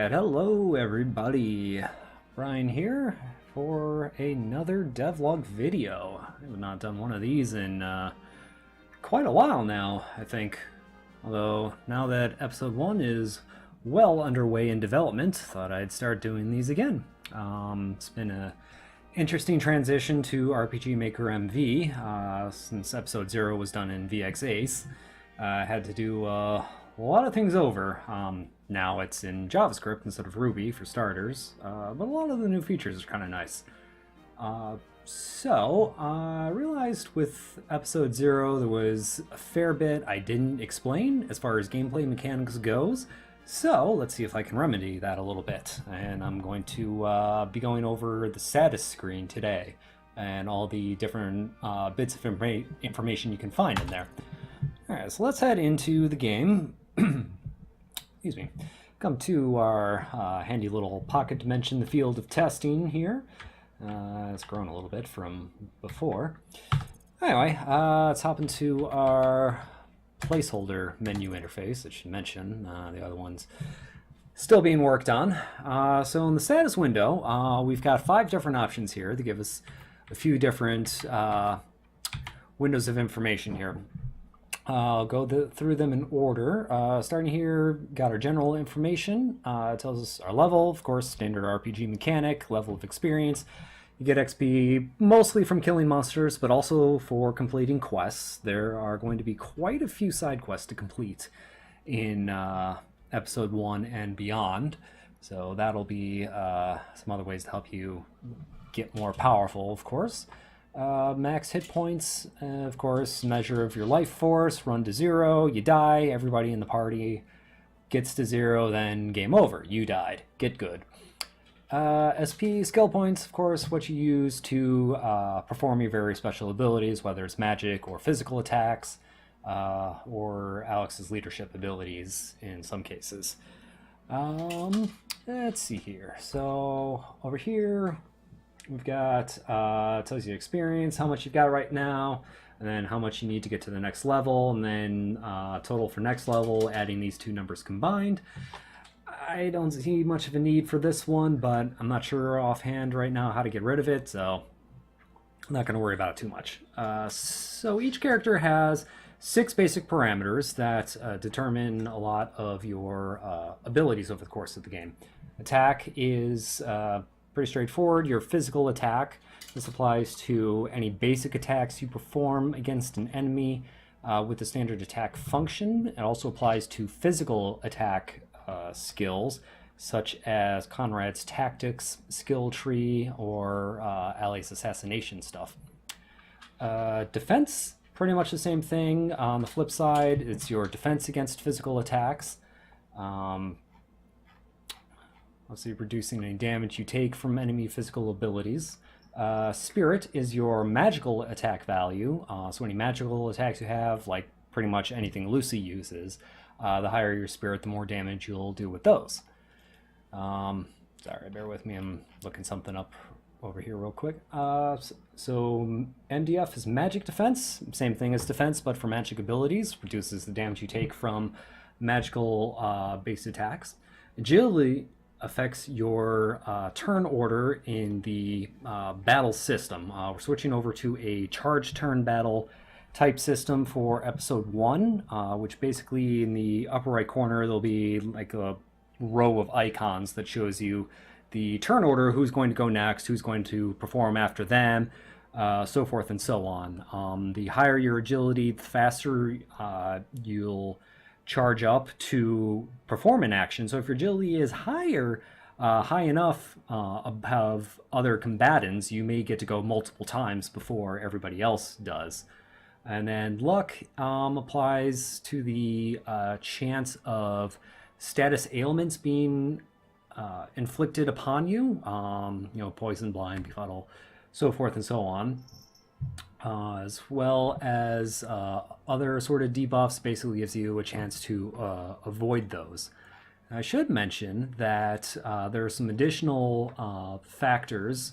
Alright, hello everybody. Brian here for another devlog video. I have not done one of these in quite a while now, I think. Although, now that episode 1 is well underway in development, thought I'd start doing these again. It's been a interesting transition to RPG Maker MV since episode 0 was done in VX Ace. I had to do a lot of things over. Now it's in JavaScript instead of Ruby for starters, but a lot of the new features are kind of nice. So I realized with episode 0 there was a fair bit I didn't explain as far as gameplay mechanics goes. So let's see if I can remedy that a little bit. And I'm going to be going over the status screen today and all the different bits of information you can find in there. Alright, so let's head into the game. Excuse me. Come to our handy little pocket dimension, the field of testing here. It's grown a little bit from before. Anyway, let's hop into our placeholder menu interface. I should mention the other one's still being worked on. So in the status window, we've got 5 different options here to give us a few different windows of information here. I'll go through them in order. Starting here, got our general information. It tells us our level, of course, standard RPG mechanic, level of experience. You get XP mostly from killing monsters, but also for completing quests. There are going to be quite a few side quests to complete in episode 1 and beyond. So that'll be some other ways to help you get more powerful, of course. Max hit points, of course, measure of your life force, run to 0, you die, everybody in the party gets to 0, then game over, you died, get good. SP skill points, of course, what you use to perform your very special abilities, whether it's magic or physical attacks, or Alex's leadership abilities in some cases. Let's see here, so over here we've got, tells you experience, how much you've got right now, and then how much you need to get to the next level, and then total for next level, adding these two numbers combined. I don't see much of a need for this one, but I'm not sure offhand right now how to get rid of it, so I'm not going to worry about it too much. So each character has 6 basic parameters that determine a lot of your abilities over the course of the game. Attack is pretty straightforward. Your physical attack. This applies to any basic attacks you perform against an enemy with the standard attack function. It also applies to physical attack skills, such as Conrad's tactics skill tree or Ali's assassination stuff. Defense, pretty much the same thing. On the flip side, it's your defense against physical attacks. Obviously reducing any damage you take from enemy physical abilities. Spirit is your magical attack value. So any magical attacks you have, like pretty much anything Lucy uses, the higher your spirit, the more damage you'll do with those. Sorry, bear with me, I'm looking something up over here real quick. So MDF is magic defense, same thing as defense, but for magic abilities, reduces the damage you take from magical based attacks. Agility affects your turn order in the battle system. We're switching over to a charge turn battle type system for episode 1, which basically in the upper right corner there'll be like a row of icons that shows you the turn order, who's going to go next, who's going to perform after them, so forth and so on. The higher your agility, the faster you'll charge up to perform an action. So if your agility is high enough above other combatants, you may get to go multiple times before everybody else does. And then luck applies to the chance of status ailments being inflicted upon you, you know, poison, blind, befuddle, so forth and so on. As well as other sort of debuffs, basically gives you a chance to avoid those. I should mention that there are some additional factors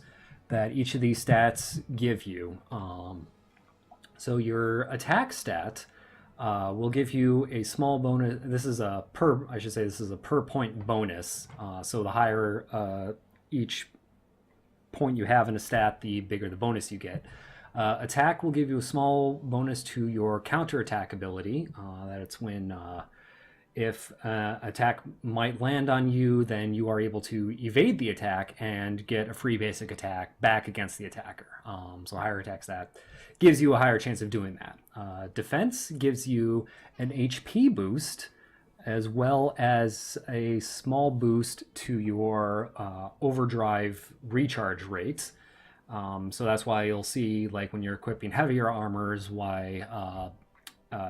that each of these stats give you. So your attack stat will give you a small bonus. This is a per, I should say, this is a per point bonus. So the higher each point you have in a stat, the bigger the bonus you get. Attack will give you a small bonus to your counterattack ability. That's when if attack might land on you, then you are able to evade the attack and get a free basic attack back against the attacker. So higher attack stat gives you a higher chance of doing that. Defense gives you an HP boost as well as a small boost to your overdrive recharge rates. So that's why you'll see, like when you're equipping heavier armors, why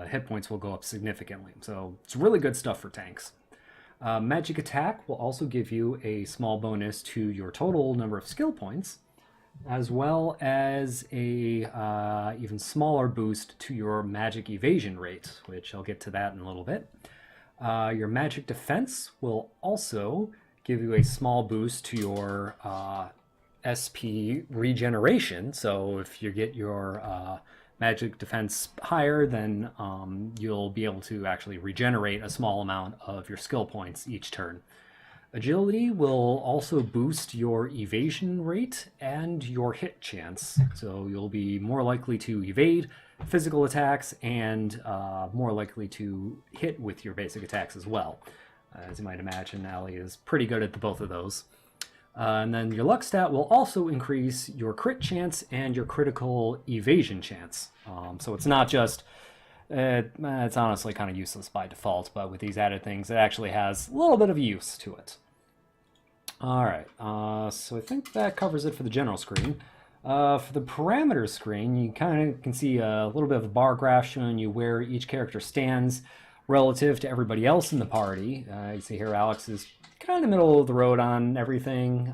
hit points will go up significantly. So it's really good stuff for tanks. Magic attack will also give you a small bonus to your total number of skill points, as well as a even smaller boost to your magic evasion rate, which I'll get to that in a little bit. Your magic defense will also give you a small boost to your SP regeneration. So if you get your magic defense higher, then you'll be able to actually regenerate a small amount of your skill points each turn. Agility will also boost your evasion rate and your hit chance. So you'll be more likely to evade physical attacks and more likely to hit with your basic attacks as well. As you might imagine, Allie is pretty good at both of those. And then your luck stat will also increase your crit chance and your critical evasion chance. So it's not just, it's honestly kind of useless by default, but with these added things, it actually has a little bit of use to it. All right, so I think that covers it for the general screen. For the parameters screen, you kind of can see a little bit of a bar graph showing you where each character stands relative to everybody else in the party. You see here Alex is kind of middle of the road on everything.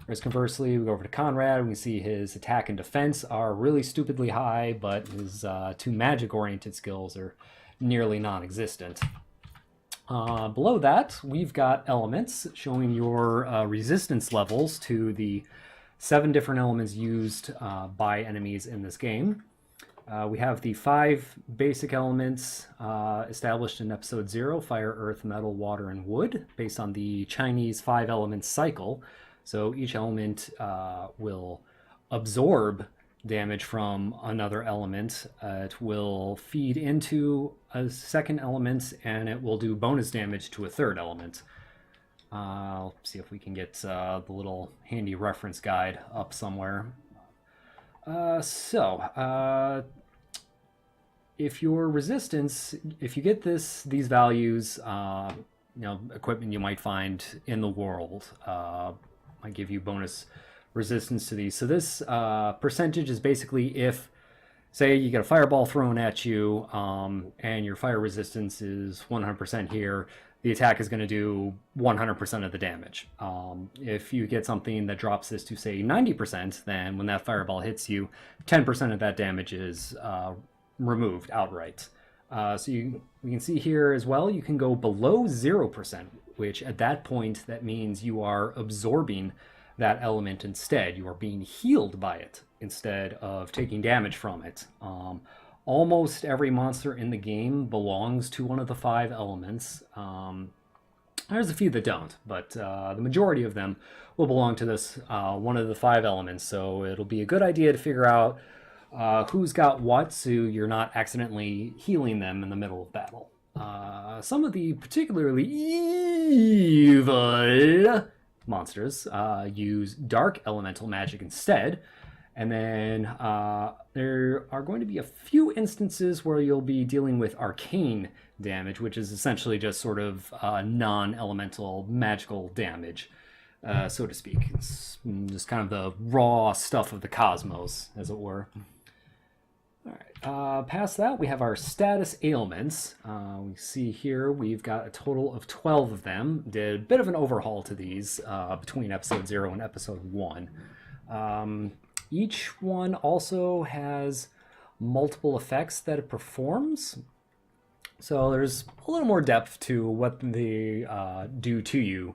Whereas conversely, we go over to Conrad, and we see his attack and defense are really stupidly high, but his two magic-oriented skills are nearly non-existent. Below that, we've got elements showing your resistance levels to the 7 different elements used by enemies in this game. We have the 5 basic elements established in episode 0, fire, earth, metal, water, and wood, based on the Chinese 5 element cycle. So each element will absorb damage from another element. It will feed into a second element, and it will do bonus damage to a third element. I'll see if we can get the little handy reference guide up somewhere. If your resistance, if you get these values, equipment you might find in the world might give you bonus resistance to these. So this percentage is basically if, say, you get a fireball thrown at you, and your fire resistance is 100% here, the attack is going to do 100% of the damage. If you get something that drops this to, say, 90%, then when that fireball hits you, 10% of that damage is removed outright. So you can see here as well, you can go below 0%, which at that point, that means you are absorbing that element instead. You are being healed by it instead of taking damage from it. Almost every monster in the game belongs to one of the 5 elements. There's a few that don't, but the majority of them will belong to this one of the 5 elements. So it'll be a good idea to figure out who's got what, so you're not accidentally healing them in the middle of battle. Some of the particularly evil monsters use dark elemental magic instead. And then there are going to be a few instances where you'll be dealing with arcane damage, which is essentially just sort of non-elemental magical damage, so to speak. It's just kind of the raw stuff of the cosmos, as it were. All right, past that, we have our status ailments. We see here we've got a total of 12 of them. Did a bit of an overhaul to these between episode 0 and episode 1. Each one also has multiple effects that it performs. So there's a little more depth to what they do to you.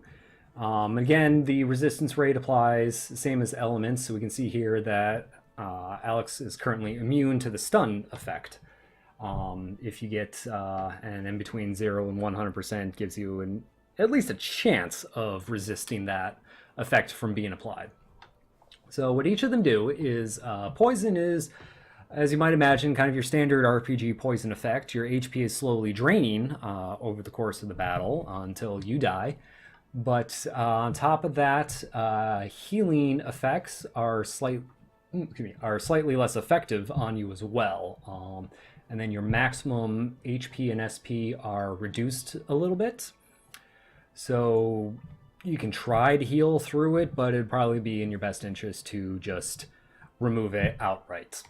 Again, the resistance rate applies, same as elements. So we can see here that Alex is currently immune to the stun effect. If you get, and in between 0 and 100% gives you at least a chance of resisting that effect from being applied. So what each of them do is, poison is, as you might imagine, kind of your standard RPG poison effect. Your HP is slowly draining over the course of the battle until you die. But on top of that, healing effects are slightly less effective on you as well. And then your maximum HP and SP are reduced a little bit. So you can try to heal through it, but it'd probably be in your best interest to just remove it outright.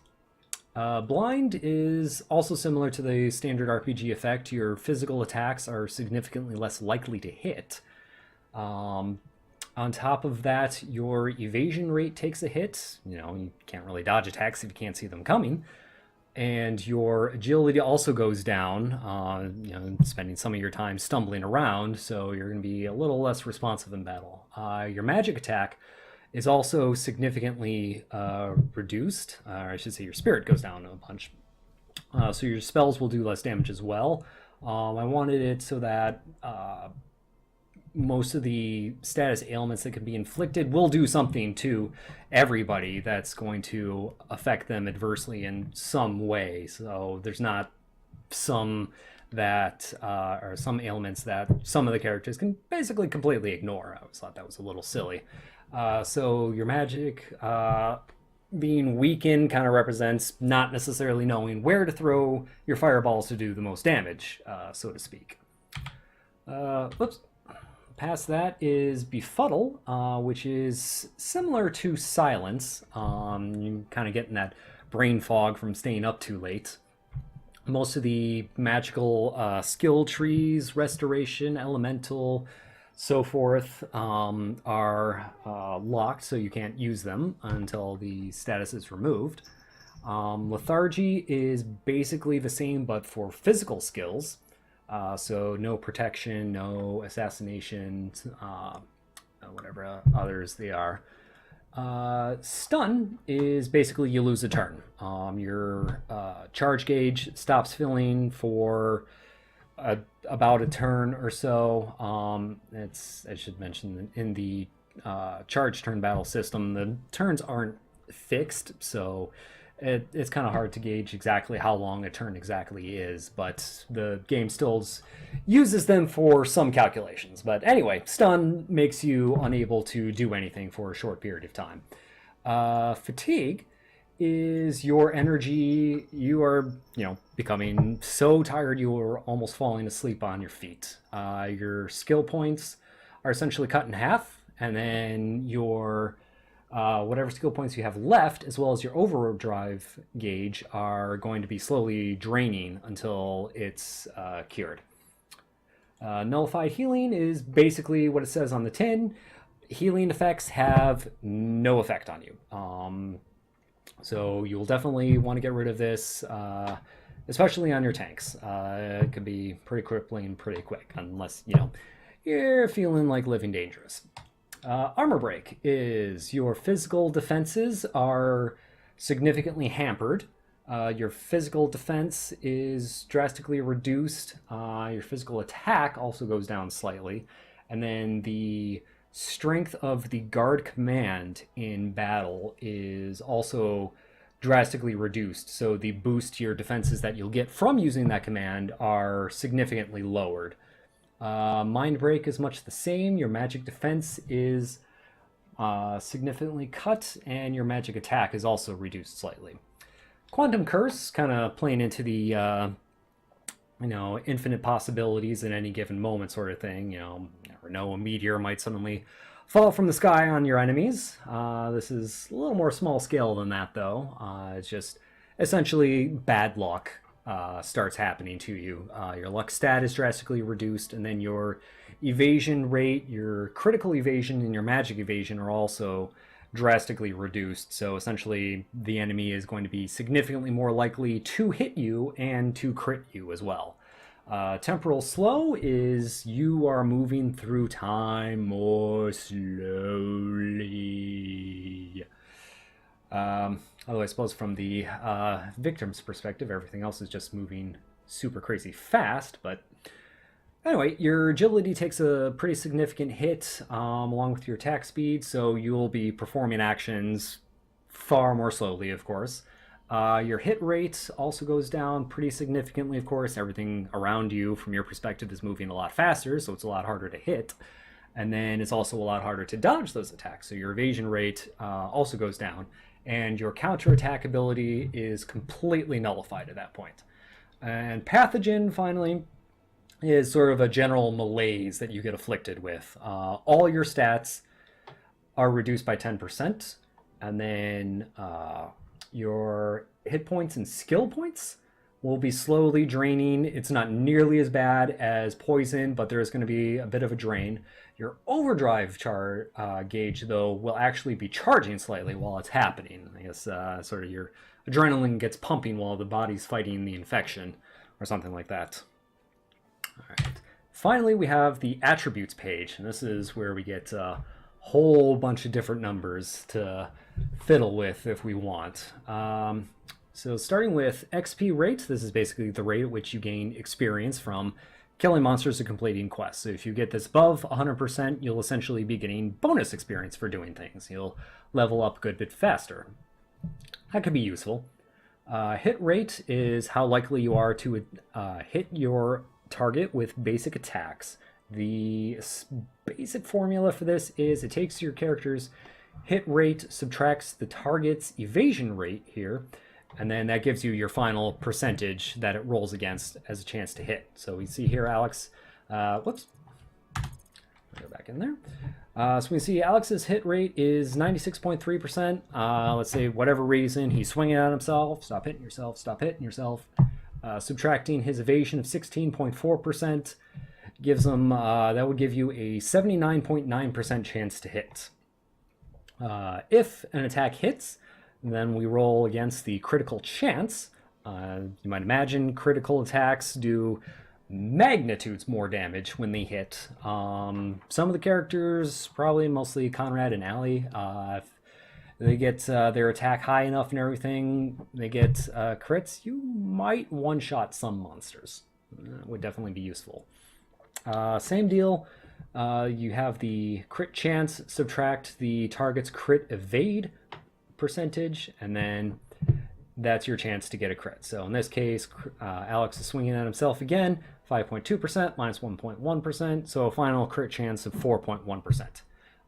Blind is also similar to the standard RPG effect. Your physical attacks are significantly less likely to hit. On top of that, your evasion rate takes a hit. You can't really dodge attacks if you can't see them coming. And your agility also goes down, spending some of your time stumbling around, so you're going to be a little less responsive in battle. Your magic attack is also significantly reduced, or I should say your spirit goes down a bunch. So your spells will do less damage as well. I wanted it so that most of the status ailments that can be inflicted will do something to everybody that's going to affect them adversely in some way. So there's not some that or some ailments that some of the characters can basically completely ignore. I always thought that was a little silly. So your magic being weakened kind of represents not necessarily knowing where to throw your fireballs to do the most damage, so to speak. Whoops. Past that is Befuddle, which is similar to Silence. You kind of getting that brain fog from staying up too late. Most of the magical skill trees, Restoration, Elemental, so forth, are locked, so you can't use them until the status is removed. Lethargy is basically the same, but for physical skills. So no protection, no assassination, whatever others they are. Stun is basically you lose a turn. Your charge gauge stops filling for about a turn or so. I should mention, in the charge turn battle system, the turns aren't fixed, so it's kind of hard to gauge exactly how long a turn exactly is, but the game still uses them for some calculations. But anyway, stun makes you unable to do anything for a short period of time. Fatigue is your energy. You are, becoming so tired you are almost falling asleep on your feet. Your skill points are essentially cut in half, and then your whatever skill points you have left, as well as your overdrive gauge, are going to be slowly draining until it's cured. Nullified healing is basically what it says on the tin. Healing effects have no effect on you. So you'll definitely want to get rid of this, especially on your tanks. It can be pretty crippling pretty quick, unless, you're feeling like living dangerous. Armor break is your physical defenses are significantly hampered. Your physical defense is drastically reduced. Your physical attack also goes down slightly. And then the strength of the guard command in battle is also drastically reduced. So the boost to your defenses that you'll get from using that command are significantly lowered. Mind break is much the same. Your magic defense is significantly cut, and your magic attack is also reduced slightly. Quantum curse, kind of playing into the infinite possibilities in any given moment sort of thing. You never know, a meteor might suddenly fall from the sky on your enemies. This is a little more small scale than that, though. It's just essentially bad luck starts happening to you. Your luck stat is drastically reduced, and then your evasion rate, your critical evasion, and your magic evasion are also drastically reduced. So essentially, the enemy is going to be significantly more likely to hit you and to crit you as well. Temporal slow is you are moving through time more slowly. Although I suppose from the victim's perspective, everything else is just moving super crazy fast. But anyway, your agility takes a pretty significant hit along with your attack speed, so you'll be performing actions far more slowly, of course. Your hit rate also goes down pretty significantly, of course. Everything around you, from your perspective, is moving a lot faster, so it's a lot harder to hit. And then it's also a lot harder to dodge those attacks, so your evasion rate also goes down. And your counterattack ability is completely nullified at that point. And Pathogen, finally, is sort of a general malaise that you get afflicted with. All your stats are reduced by 10%, and then your hit points and skill points will be slowly draining. It's not nearly as bad as poison, but there's going to be a bit of a drain. Your overdrive gauge, though, will actually be charging slightly while it's happening. I guess sort of your adrenaline gets pumping while the body's fighting the infection or something like that. All right. Finally, we have the attributes page, and this is where we get a whole bunch of different numbers to fiddle with if we want. So starting with XP rate, this is basically the rate at which you gain experience from killing monsters and completing quests. So if you get this above 100%, you'll essentially be getting bonus experience for doing things. You'll level up a good bit faster. That could be useful. Hit rate is how likely you are to hit your target with basic attacks. The basic formula for this is it takes your character's hit rate, subtracts the target's evasion rate here, and then that gives you your final percentage that it rolls against as a chance to hit. So we see here Alex, whoops, go back in there. So we see Alex's hit rate is 96.3%. Let's say whatever reason he's swinging at himself, stop hitting yourself, stop hitting yourself. Subtracting his evasion of 16.4% gives him, that would give you a 79.9% chance to hit. If an attack hits, then we roll against the critical chance. You might imagine critical attacks do magnitudes more damage when they hit. Some of the characters, probably mostly Conrad and Allie, if they get their attack high enough and everything, they get crits, you might one-shot some monsters. That would definitely be useful. Same deal. You have the crit chance, subtract the target's crit evade percentage, and then that's your chance to get a crit. So in this case, Alex is swinging at himself again, 5.2% minus 1.1%, so a final crit chance of 4.1%.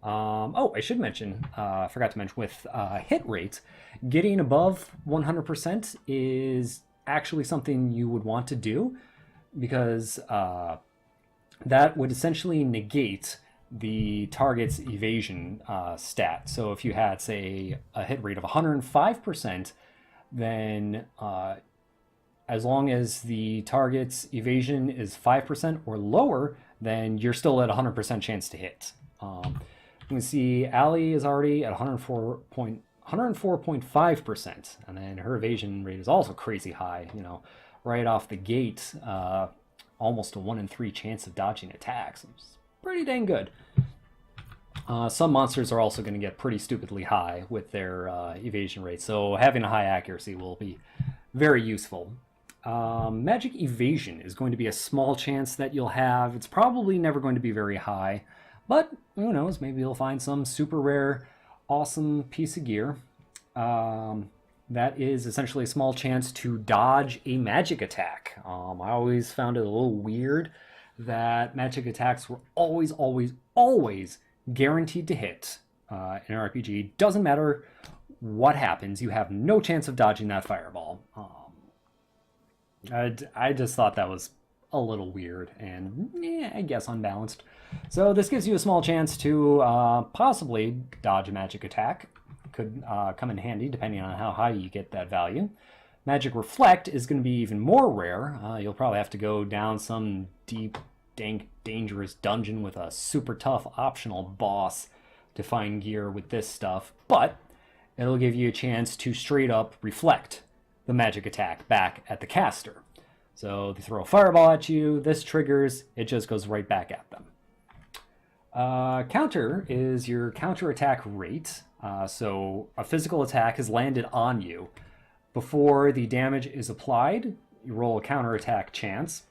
Oh, I should mention, forgot to mention, with hit rate, getting above 100% is actually something you would want to do, because that would essentially negate the target's evasion stat. So if you had, say, a hit rate of 105%, then as long as the target's evasion is 5% or lower, then you're still at 100% chance to hit. You can see Allie is already at 104.5%, and then her evasion rate is also crazy high. You know, right off the gate, almost a 1 in 3 chance of dodging attacks. It's pretty dang good. Some monsters are also going to get pretty stupidly high with their evasion rate, so having a high accuracy will be very useful. Magic evasion is going to be a small chance that you'll have. It's probably never going to be very high, but who knows, maybe you'll find some super rare, awesome piece of gear. That is essentially a small chance to dodge a magic attack. I always found it a little weird that magic attacks were always guaranteed to hit in an RPG. Doesn't matter what happens, you have no chance of dodging that fireball. I just thought that was a little weird and I guess unbalanced. So this gives you a small chance to possibly dodge a magic attack. Could come in handy depending on how high you get that value. Magic Reflect is going to be even more rare. You'll probably have to go down some deep, dank, dangerous dungeon with a super tough optional boss to find gear with this stuff, but it'll give you a chance to straight up reflect the magic attack back at the caster. So they throw a fireball at you, this triggers, it just goes right back at them. Counter is your counter attack rate. So a physical attack has landed on you. Before the damage is applied, you roll a counterattack chance.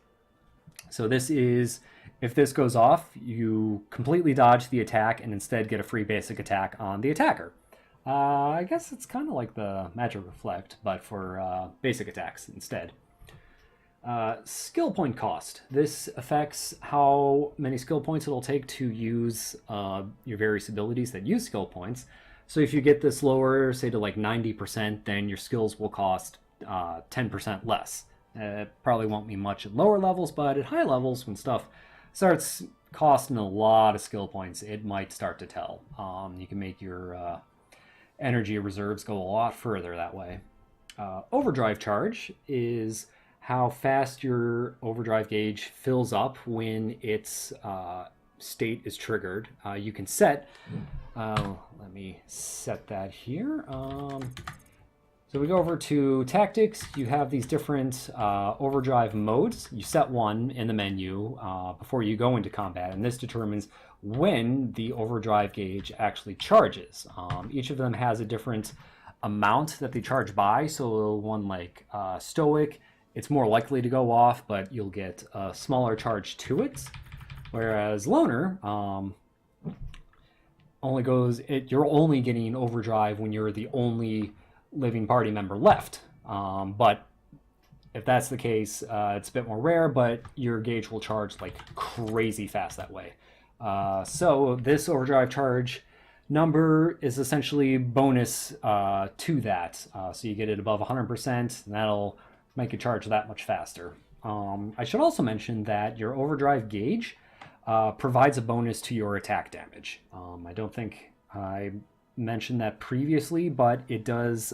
So this is, if this goes off, you completely dodge the attack and instead get a free basic attack on the attacker. I guess it's kind of like the Magic Reflect, but for basic attacks instead. Skill point cost. This affects how many skill points it'll take to use your various abilities that use skill points. So if you get this lower, say to like 90%, then your skills will cost 10% less. It probably won't be much at lower levels, but at high levels, when stuff starts costing a lot of skill points, it might start to tell. You can make your energy reserves go a lot further that way. Overdrive charge is how fast your overdrive gauge fills up when its state is triggered. You can set, let me set that here. So we go over to tactics. You have these different overdrive modes. You set one in the menu before you go into combat, and this determines when the overdrive gauge actually charges. Each of them has a different amount that they charge by. So one like Stoic, it's more likely to go off, but you'll get a smaller charge to it. Whereas Loner only goes, you're only getting overdrive when you're the only living party member left. But if that's the case, it's a bit more rare, but your gauge will charge like crazy fast that way. So this overdrive charge number is essentially bonus to that. So you get it above 100%, and that'll make it charge that much faster. I should also mention that your overdrive gauge provides a bonus to your attack damage. I don't think I mentioned that previously, but it does,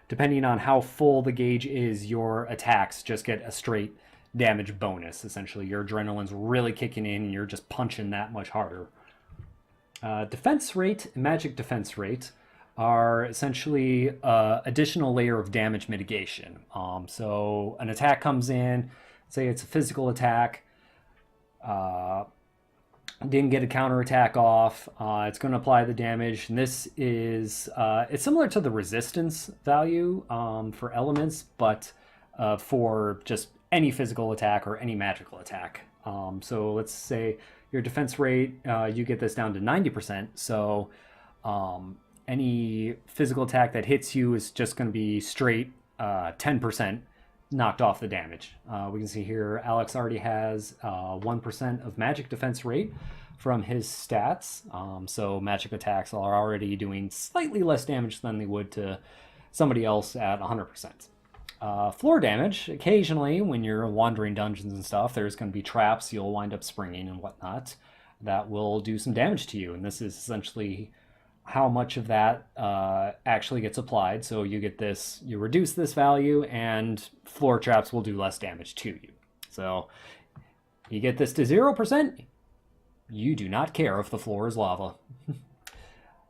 depending on how full the gauge is, your attacks just get a straight damage bonus. Essentially, your adrenaline's really kicking in and you're just punching that much harder. Defense rate and magic defense rate are essentially additional layer of damage mitigation. So an attack comes in, say it's a physical attack, didn't get a counterattack off, it's going to apply the damage. And this is, it's similar to the resistance value for elements, but for just any physical attack or any magical attack. So let's say your defense rate, you get this down to 90%. So any physical attack that hits you is just going to be straight 10% knocked off the damage. We can see here Alex already has 1% of magic defense rate from his stats. So magic attacks are already doing slightly less damage than they would to somebody else at 100%. Floor damage, occasionally when you're wandering dungeons and stuff, there's going to be traps you'll wind up springing and whatnot that will do some damage to you. And this is essentially how much of that actually gets applied. So you get this, you reduce this value, and floor traps will do less damage to you. So you get this to 0%, you do not care if the floor is lava.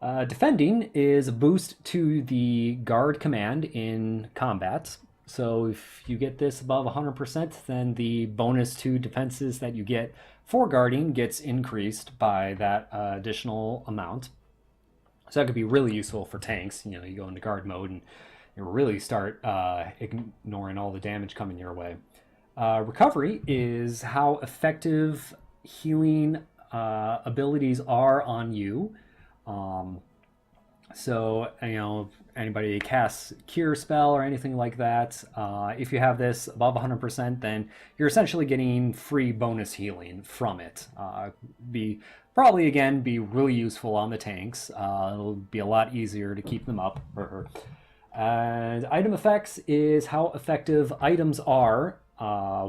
Defending is a boost to the guard command in combat. So if you get this above 100%, then the bonus to defenses that you get for guarding gets increased by that additional amount. So that could be really useful for tanks. You know, you go into guard mode and you really start ignoring all the damage coming your way. Recovery is how effective healing abilities are on you. So, you know, anybody casts Cure spell or anything like that, if you have this above 100%, then you're essentially getting free bonus healing from it. Probably, again, be really useful on the tanks. It'll be a lot easier to keep them up. And item effects is how effective items are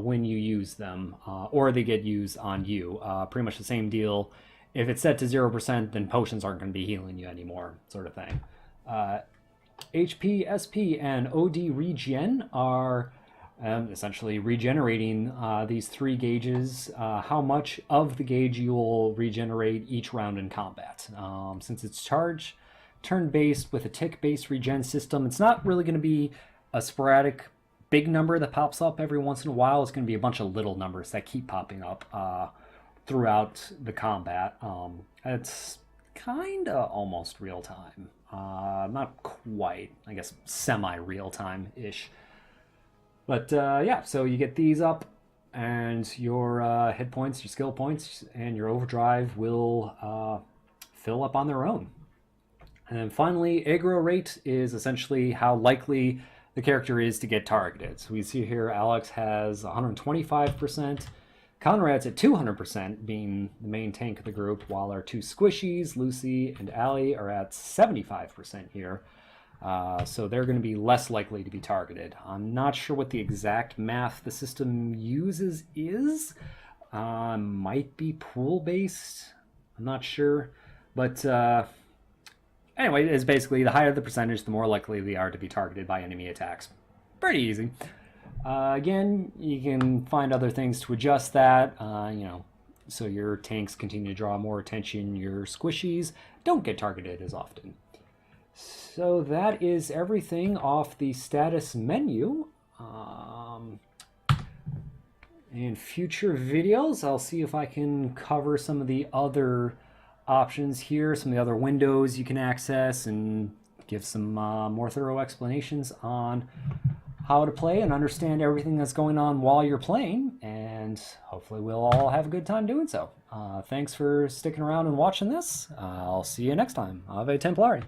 when you use them, or they get used on you. Pretty much the same deal. If it's set to 0%, then potions aren't going to be healing you anymore, sort of thing. HP, SP, and OD regen are essentially regenerating these three gauges, how much of the gauge you will regenerate each round in combat. Since it's charge turn-based with a tick-based regen system, it's not really going to be a sporadic big number that pops up every once in a while. It's going to be a bunch of little numbers that keep popping up throughout the combat. It's kinda almost real time. Not quite, I guess semi-real time-ish. But yeah, so you get these up, and your hit points, your skill points, and your overdrive will fill up on their own. And then finally, aggro rate is essentially how likely the character is to get targeted. So we see here Alex has 125%, Conrad's at 200%, being the main tank of the group, while our two squishies, Lucy and Allie, are at 75% here. So they're going to be less likely to be targeted. I'm not sure what the exact math the system uses is. Might be pool-based. I'm not sure. But anyway, it's basically the higher the percentage, the more likely they are to be targeted by enemy attacks. Pretty easy. Again, you can find other things to adjust that, so your tanks continue to draw more attention, your squishies don't get targeted as often. So that is everything off the status menu. In future videos, I'll see if I can cover some of the other options here, some of the other windows you can access, and give some more thorough explanations on how to play and understand everything that's going on while you're playing, and hopefully we'll all have a good time doing so. Thanks for sticking around and watching this. I'll see you next time. Ave Templari.